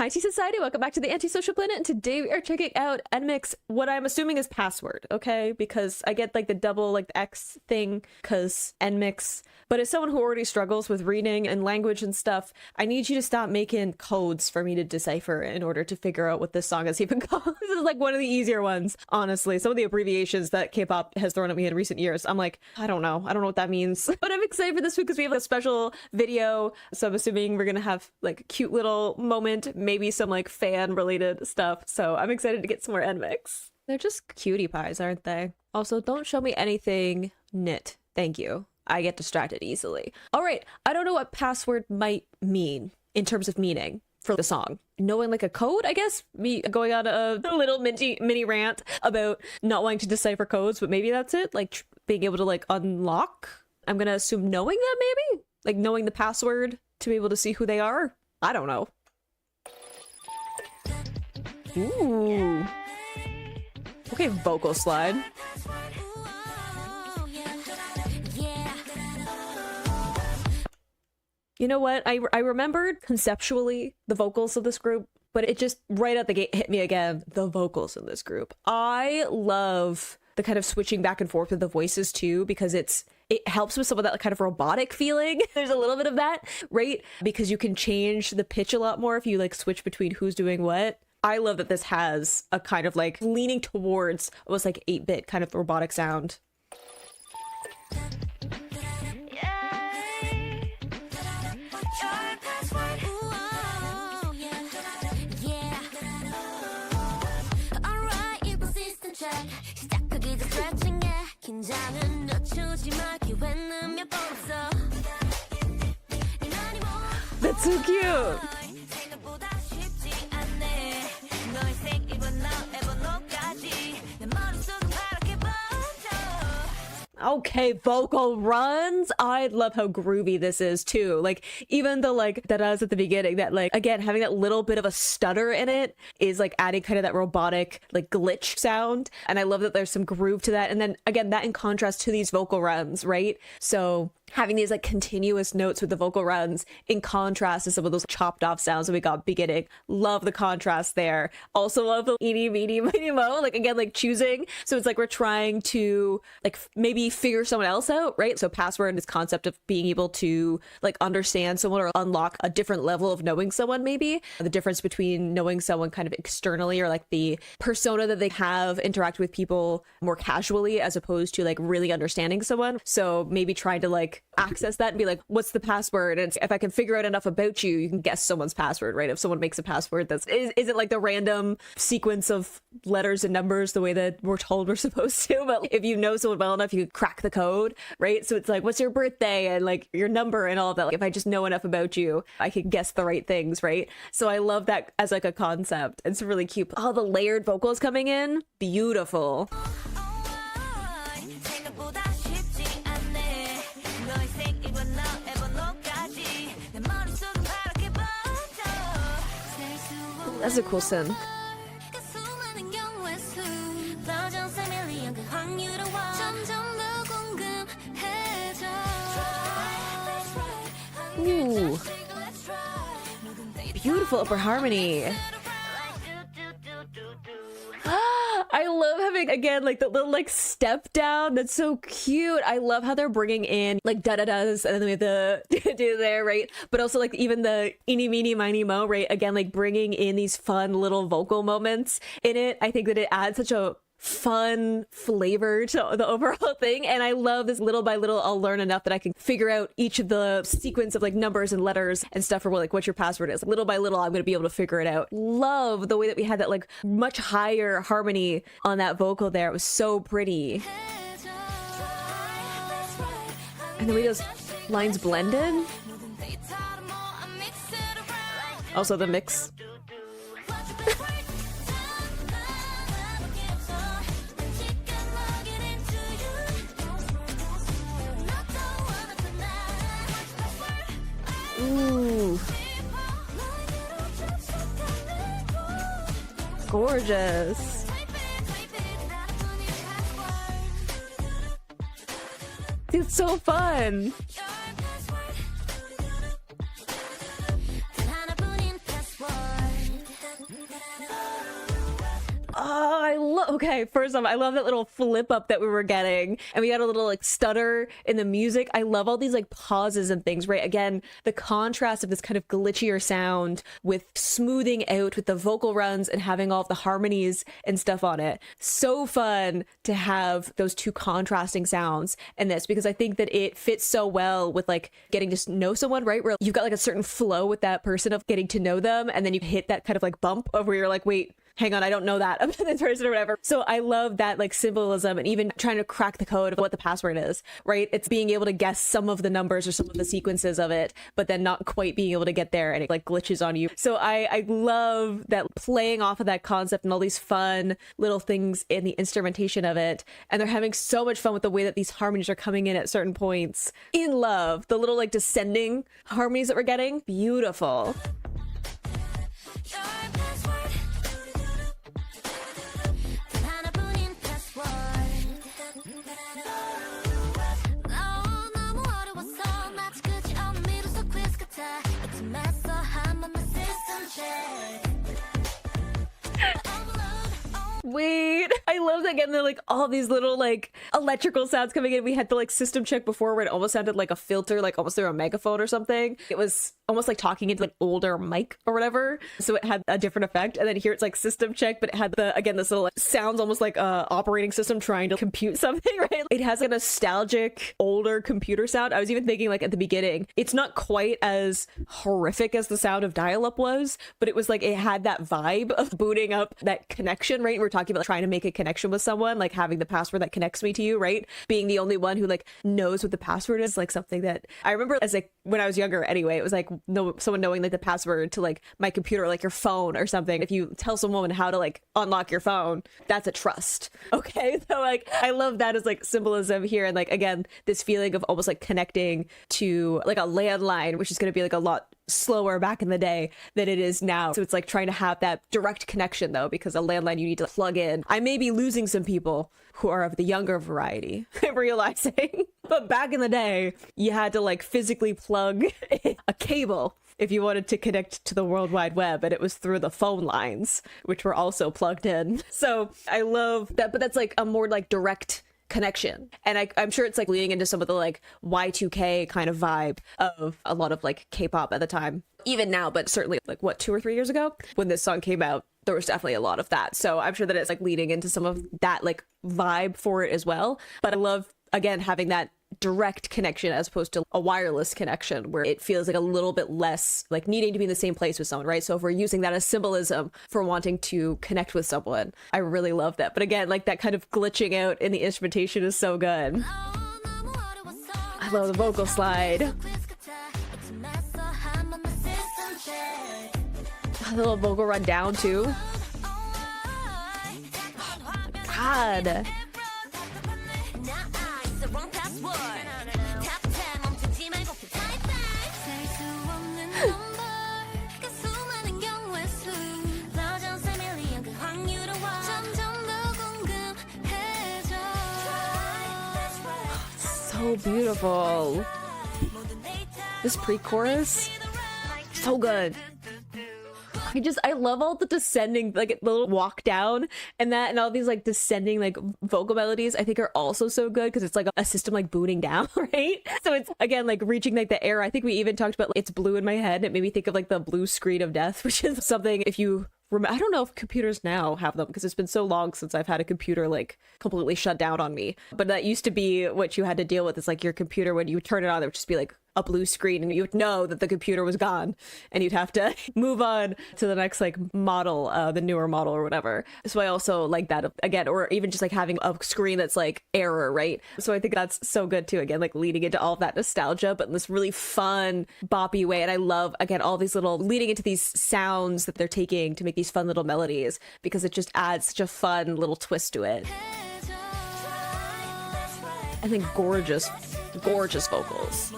Hi Tea Society, welcome back to the Antisocial Planet, and today we are checking out NMIXX, what I'm assuming is password, okay? Because I get like the double like the X thing, because NMIXX, but as someone who already struggles with reading and language and stuff, I need you to stop making codes for me to decipher in order to figure out what this song is even called. This is like one of the easier ones, honestly. Some of the abbreviations that K-pop has thrown at me in recent years, I'm like, I don't know what that means. But I'm excited for this week because we have a special video, so I'm assuming we're gonna have like a cute little moment, maybe some like fan related stuff. So I'm excited to get some more NMIXX. They're just cutie pies, aren't they? Also, don't show me anything knit. Thank you. I get distracted easily. All right, I don't know what password might mean in terms of meaning for the song. Knowing like a code, I guess? Me going on a little mini rant about not wanting to decipher codes, but maybe that's it? Like being able to like unlock? I'm gonna assume knowing them maybe? Like knowing the password to be able to see who they are? I don't know. Ooh. Okay, vocal slide. You know what? I remembered conceptually the vocals of this group, but it just right out the gate hit me again. The vocals in this group. I love the kind of switching back and forth with the voices too, because it helps with some of that kind of robotic feeling. There's a little bit of that, right? Because you can change the pitch a lot more if you like switch between who's doing what. I love that this has a kind of like leaning towards almost like 8-bit kind of robotic sound. That's so cute. Okay, vocal runs. I love how groovy this is too. Like even the like da-das at the beginning, that like again having that little bit of a stutter in it is like adding kind of that robotic like glitch sound. And I love that there's some groove to that. And then again, that in contrast to these vocal runs, right? So having these like continuous notes with the vocal runs in contrast to some of those chopped off sounds that we got beginning. Love the contrast there. Also love the eeny, meeny, miny, mo, like again, like choosing. So it's like we're trying to like maybe figure someone else out, right? So password, this concept of being able to like understand someone or unlock a different level of knowing someone, maybe. The difference between knowing someone kind of externally or like the persona that they have interact with people more casually as opposed to like really understanding someone. So maybe trying to like access that and be like, what's the password? And if I can figure out enough about you, you can guess someone's password, right? If someone makes a password that's isn't like the random sequence of letters and numbers the way that we're told we're supposed to, but if you know someone well enough, you can crack the code, right? So it's like, what's your birthday and like your number and all of that. Like if I just know enough about you, I can guess the right things, right? So I love that as like a concept. It's really cute. All the layered vocals coming in, beautiful. That's a cool synth. Ooh. Beautiful upper harmony. I love having, again, like the little like step down. That's so cute. I love how they're bringing in like da-da-das and then we have the do there, right? But also like even the eeny, meeny, miny, mo, right? Again, like bringing in these fun little vocal moments in it. I think that it adds such a fun flavor to the overall thing, and I love this little by little I'll learn enough that I can figure out each of the sequence of like numbers and letters and stuff for like what your password is. Little by little I'm going to be able to figure it out. Love the way that we had that like much higher harmony on that vocal there. It was so pretty, and the way those lines blended. Also the mix. Ooh. Gorgeous. It's so fun. Okay, first off, I love that little flip up that we were getting, and we got a little like stutter in the music. I love all these like pauses and things, right? Again, the contrast of this kind of glitchier sound with smoothing out with the vocal runs and having all of the harmonies and stuff on it. So fun to have those two contrasting sounds in this, because I think that it fits so well with like getting to know someone, right? Where you've got like a certain flow with that person of getting to know them, and then you hit that kind of like bump of where you're like, wait, hang on, I don't know that about this person or whatever. So I love that like symbolism, and even trying to crack the code of what the password is, right? It's being able to guess some of the numbers or some of the sequences of it, but then not quite being able to get there, and it like glitches on you. So I love that, playing off of that concept and all these fun little things in the instrumentation of it. And they're having so much fun with the way that these harmonies are coming in at certain points. In love, the little like descending harmonies that we're getting, beautiful. Wait, I love that again. They're like all these little like electrical sounds coming in. We had the like system check before where it almost sounded like a filter, like almost through a megaphone or something. It was almost like talking into like older mic or whatever, so it had a different effect. And then here it's like system check, but it had the, again, this little like, sounds almost like a operating system trying to compute something, right? It has a nostalgic older computer sound. I was even thinking like at the beginning, it's not quite as horrific as the sound of dial-up was, but it was like it had that vibe of booting up that connection, right? We're talking about trying to make a connection with someone, like having the password that connects me to you, right? Being the only one who like knows what the password is, like something that I remember as like when I was younger anyway, it was like someone knowing like the password to like my computer, like your phone or something. If you tell someone how to like unlock your phone, that's a trust. Okay, so like I love that as like symbolism here, and like again this feeling of almost like connecting to like a landline, which is going to be like a lot slower back in the day than it is now. So it's like trying to have that direct connection though, because a landline you need to plug in. I may be losing some people who are of the younger variety, I'm realizing, but back in the day you had to like physically plug a cable if you wanted to connect to the World Wide Web, and it was through the phone lines, which were also plugged in. So I love that, but that's like a more like direct connection. And I'm sure it's like leading into some of the like Y2K kind of vibe of a lot of like K-pop at the time, even now, but certainly like what, 2 or 3 years ago when this song came out, there was definitely a lot of that. So I'm sure that it's like leading into some of that like vibe for it as well. But I love, again, having that direct connection as opposed to a wireless connection where it feels like a little bit less like needing to be in the same place with someone, right? So if we're using that as symbolism for wanting to connect with someone, I really love that. But again, like that kind of glitching out in the instrumentation is so good. I love the vocal slide. The little vocal run down too. God. So beautiful. This pre-chorus, so good. I love all the descending, like the little walk down and that, and all these like descending like vocal melodies I think are also so good because it's like a system like booting down, right? So it's again like reaching like the era. I think we even talked about like, it's blue in my head. It made me think of like the blue screen of death, which is something if you I don't know if computers now have them because it's been so long since I've had a computer like completely shut down on me. But that used to be what you had to deal with. It's like your computer, when you would turn it on, it would just be like a blue screen and you would know that the computer was gone and you'd have to move on to the next like model, the newer model or whatever. So I also like that again, or even just like having a screen that's like error, right? So I think that's so good too, again, like leading into all of that nostalgia, but in this really fun boppy way. And I love, again, all these little leading into these sounds that they're taking to make these fun little melodies because it just adds such a fun little twist to it. And then gorgeous vocals.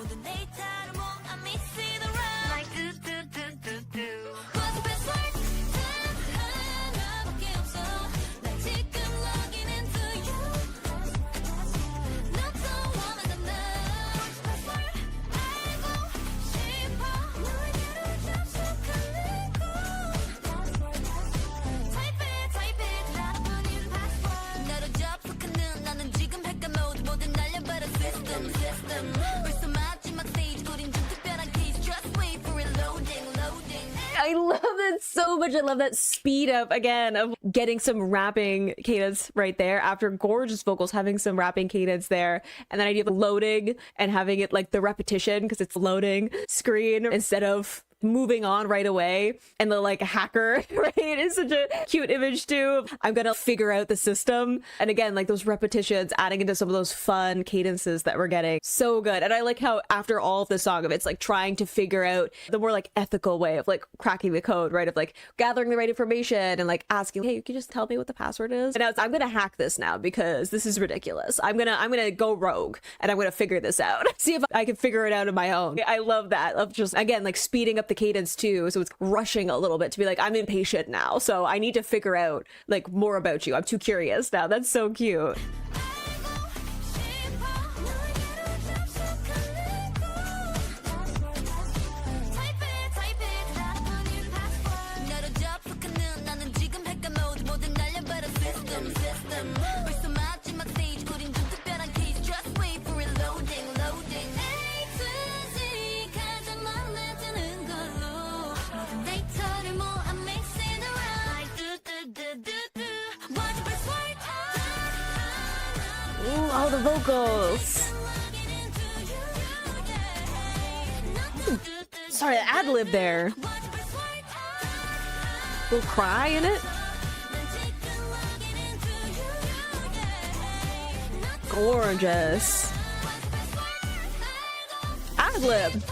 it so much. I love that speed up again of getting some rapping cadence right there after gorgeous vocals, having some rapping cadence there. And then idea of loading and having it like the repetition because it's loading screen instead of moving on right away. And the like hacker, right, is such a cute image too. I'm gonna figure out the system. And again, like those repetitions adding into some of those fun cadences that we're getting. So good. And I like how after all of the song of it's like trying to figure out the more like ethical way of like cracking the code, right, of like gathering the right information and like asking, hey, you can just tell me what the password is. And now it's, I'm gonna hack this now because this is ridiculous. I'm gonna go rogue and I'm gonna figure this out. See if I can figure it out on my own. I love that, of just again like speeding up the cadence too, so it's rushing a little bit to be like, I'm impatient now, so I need to figure out like more about you. I'm too curious now. That's so cute. Ooh, all the vocals. Sorry, the ad lib there. Little cry in it. Gorgeous. Ad lib.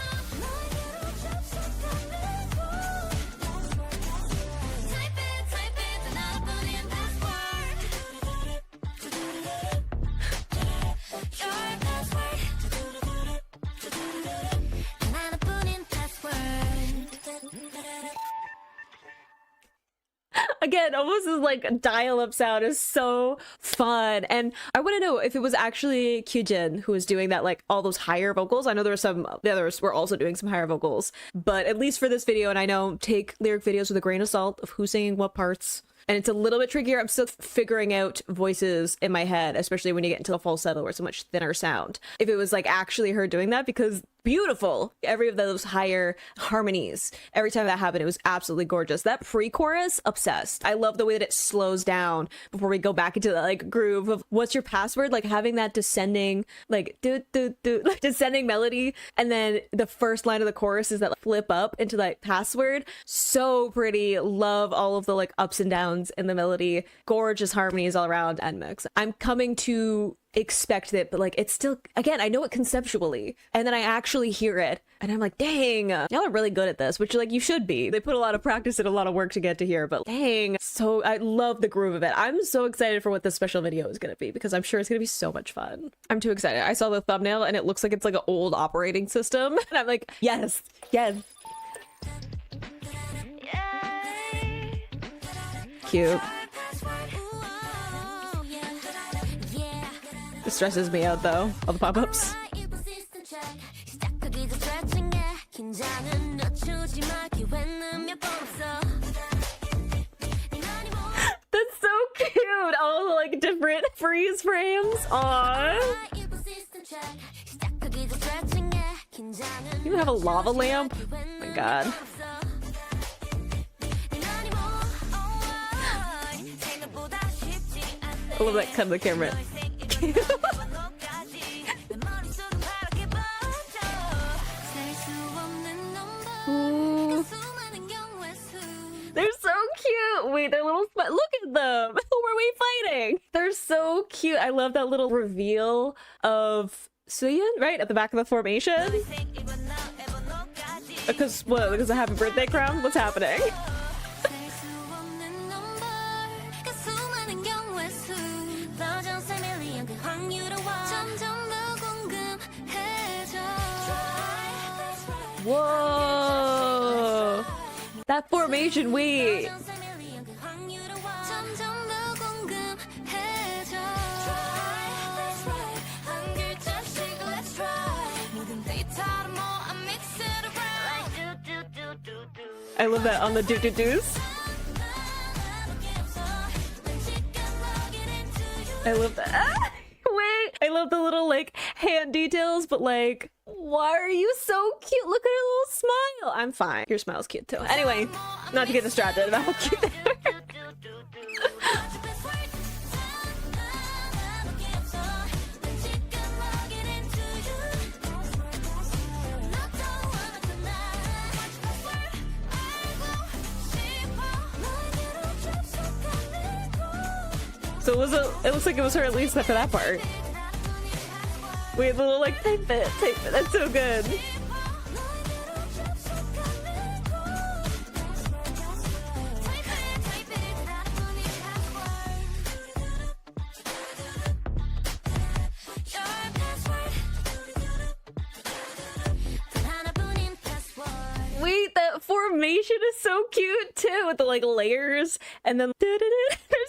Again, almost as like dial-up sound is so fun. And I want to know if it was actually Kyujin who was doing that, like all those higher vocals. I know there were some, the others were also doing some higher vocals, but at least for this video, and I know take lyric videos with a grain of salt of who's singing what parts. And it's a little bit trickier. I'm still figuring out voices in my head, especially when you get into the falsetto where it's a much thinner sound. If it was like actually her doing that, because beautiful. Every of those higher harmonies. Every time that happened, it was absolutely gorgeous. That pre-chorus, obsessed. I love the way that it slows down before we go back into the like groove of what's your password? Like having that descending, like like descending melody. And then the first line of the chorus is that like, flip up into like password. So pretty. Love all of the like ups and downs in the melody. Gorgeous harmonies all around NMIXX. I'm coming to expect it, but like it's still, again, I know it conceptually and then I actually hear it and I'm like, dang, y'all are really good at this, which like you should be. They put a lot of practice and a lot of work to get to here, but dang, so I love the groove of it. I'm so excited for what this special video is going to be because I'm sure it's going to be so much fun. I'm too excited. I saw the thumbnail and it looks like it's like an old operating system and I'm like, yes, yes. Cute. It stresses me out though, all the pop-ups. That's so cute! All the like different freeze frames. Aww. You even have a lava lamp? Oh my god. I love that cut of the camera. Ooh. They're so cute. Wait, they're little. Look at them. Who are we fighting? They're so cute. I love that little reveal of Suyun right at the back of the formation. Because what? Because I have a birthday crown. What's happening? Whoa! That formation, wait! I love that on the doo-doo-doos. I love that. Ah! Wait! I love the little like hand details, but like, why are you so cute? Look at her little smile. I'm fine. Your smile's cute too. Anyway, Not to get distracted about how cute they are. So it looks like it was her at least for that part. We had the little like type it. That's so good. Wait, that formation is so cute too, with the like layers and then they're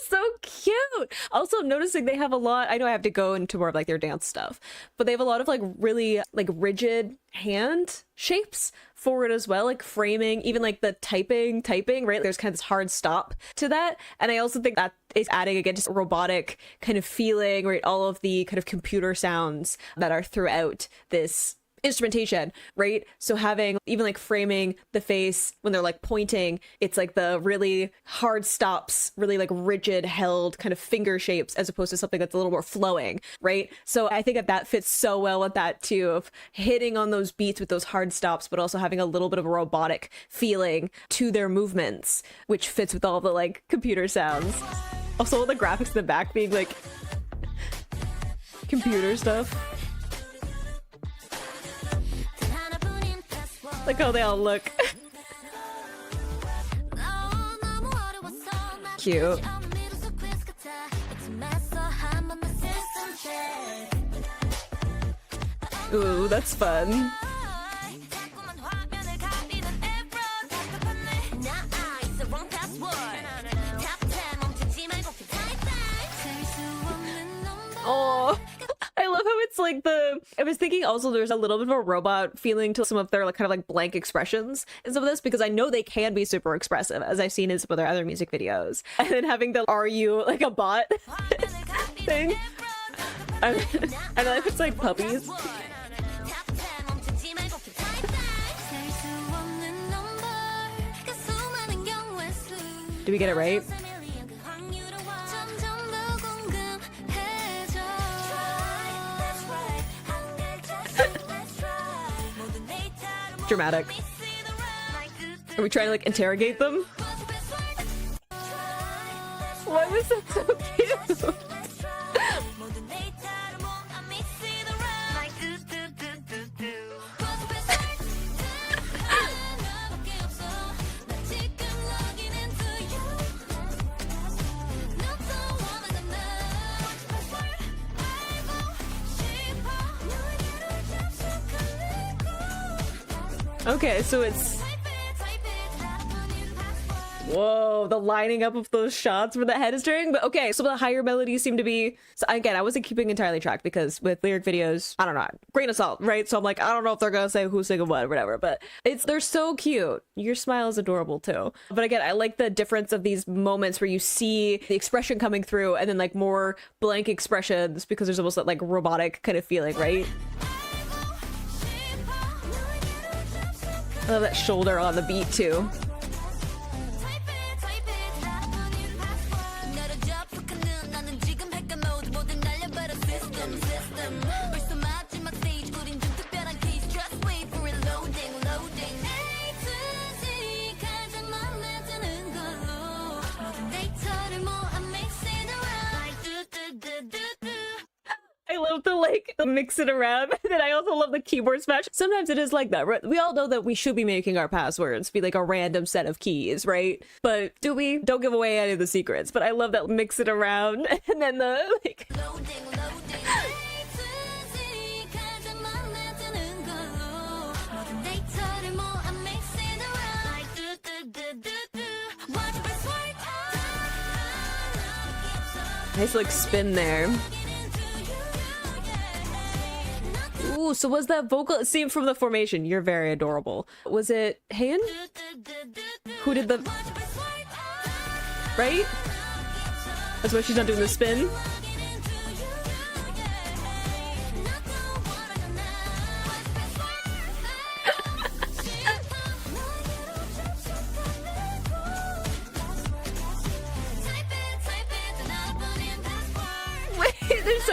so cute. Also noticing they have a lot, I know I have to go into more of like their dance stuff, but they have a lot of like really like rigid hand shapes forward as well, like framing, even like the typing, right? There's kind of this hard stop to that. And I also think that is adding again just a robotic kind of feeling, right? All of the kind of computer sounds that are throughout this instrumentation, right? So having even like framing the face when they're like pointing, it's like the really hard stops, really like rigid held kind of finger shapes as opposed to something that's a little more flowing, right? So I think that fits so well with that too, of hitting on those beats with those hard stops, but also having a little bit of a robotic feeling to their movements, which fits with all the like computer sounds. Also all the graphics in the back being like computer stuff. Look how they all look. Cute. Ooh, that's fun. Oh. I love how it's like I was thinking also there's a little bit of a robot feeling to some of their like kind of like blank expressions in some of this, because I know they can be super expressive, as I've seen in some of their other music videos. And then having the "Are you like a bot?" thing. I like it's like puppies. Do we get it right? Dramatic. Are we trying to like interrogate them? Why was that so cute? Okay, so it's... Whoa, the lining up of those shots where the head is turning. But okay, so the higher melodies seem to be... So again, I wasn't keeping entirely track because with lyric videos, I don't know, grain of salt, right? So I'm like, I don't know if they're gonna say who's singing what or whatever, but they're so cute. Your smile is adorable too. But again, I like the difference of these moments where you see the expression coming through and then like more blank expressions because there's almost that like robotic kind of feeling, right? I love that shoulder on the beat too. I love the mix it around. And then I also love the keyboard smash. Sometimes it is like that, right? We all know that we should be making our passwords be like a random set of keys, right? But do we? Don't give away any of the secrets. But I love that mix it around. And then the like... Nice like spin there. Ooh, so was that vocal scene from the formation? You're very adorable. Was it Han? Who did the... Right? That's why she's not doing the spin.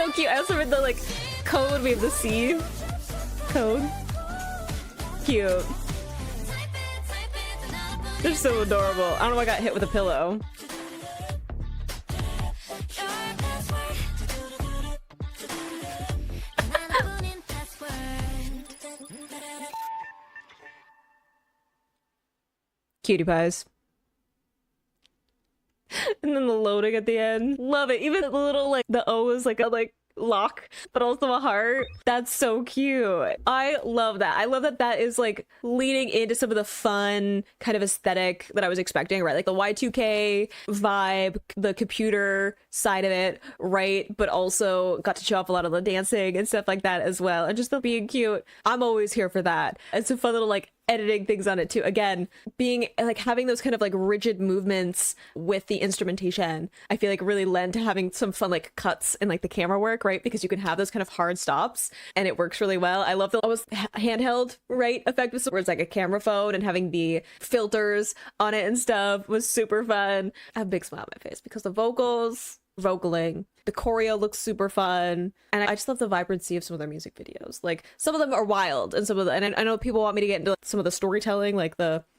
so cute. I also read the like code. We have the C code. Cute. They're so adorable. I don't know why I got hit with a pillow. Cutie pies. And then the loading at the end. Love it. Even the little like the O is like a like lock, but also a heart. That's so cute. I love that. I love that that is like leaning into some of the fun kind of aesthetic that I was expecting, right? Like the Y2K vibe, the computer side of it, right? But also got to show off a lot of the dancing and stuff like that as well. And just the being cute. I'm always here for that. It's a fun little like editing things on it too. Again, being like having those kind of like rigid movements with the instrumentation, I feel like really lend to having some fun like cuts and like the camera work, right? Because you can have those kind of hard stops and it works really well. I love the almost handheld, right, effect where it's like a camera phone, and having the filters on it and stuff was super fun. I have a big smile on my face because the vocaling, the choreo looks super fun, and I just love the vibrancy of some of their music videos. Like some of them are wild, and some of the, and I know people want me to get into some of the storytelling, like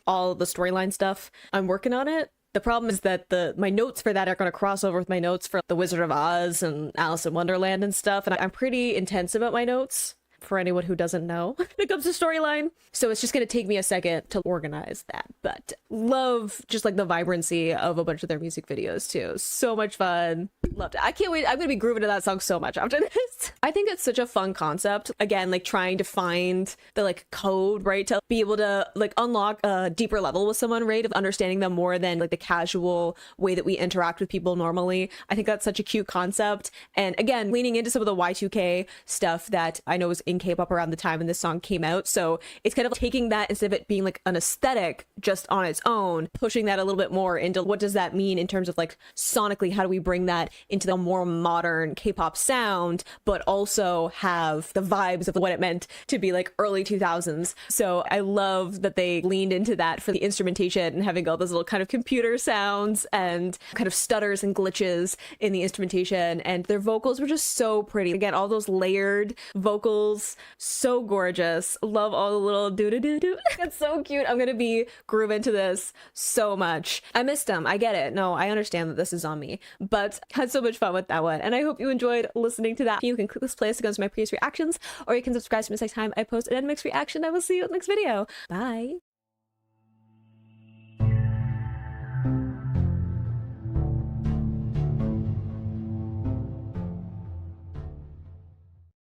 all the storyline stuff. I'm working on it. The problem is that my notes for that are going to cross over with my notes for The Wizard of Oz and Alice in Wonderland and stuff, and I'm pretty intense about my notes, for anyone who doesn't know, when it comes to storyline. So it's just going to take me a second to organize that. But love just like the vibrancy of a bunch of their music videos too. So much fun. Loved it. I can't wait. I'm going to be grooving to that song so much after this. I think it's such a fun concept. Again, like trying to find the like code, right? To be able to like unlock a deeper level with someone, right? Of understanding them more than like the casual way that we interact with people normally. I think that's such a cute concept. And again, leaning into some of the Y2K stuff that I know was in K-pop around the time when this song came out. So it's kind of taking that, instead of it being like an aesthetic just on its own, pushing that a little bit more into what does that mean in terms of like sonically, how do we bring that into the more modern K-pop sound, but also have the vibes of what it meant to be like early 2000s. So I love that they leaned into that for the instrumentation and having all those little kind of computer sounds and kind of stutters and glitches in the instrumentation. And their vocals were just so pretty. Again, all those layered vocals, so gorgeous. Love all the little do-do-do-do. It's so cute. I'm gonna be grooving to this so much. I missed them. I get it. No, I understand that this is on me, but had so much fun with that one. And I hope you enjoyed listening to that. You can click this playlist to go to my previous reactions, or you can subscribe to me next time I post an NMIXX reaction. I will see you in the next video. Bye.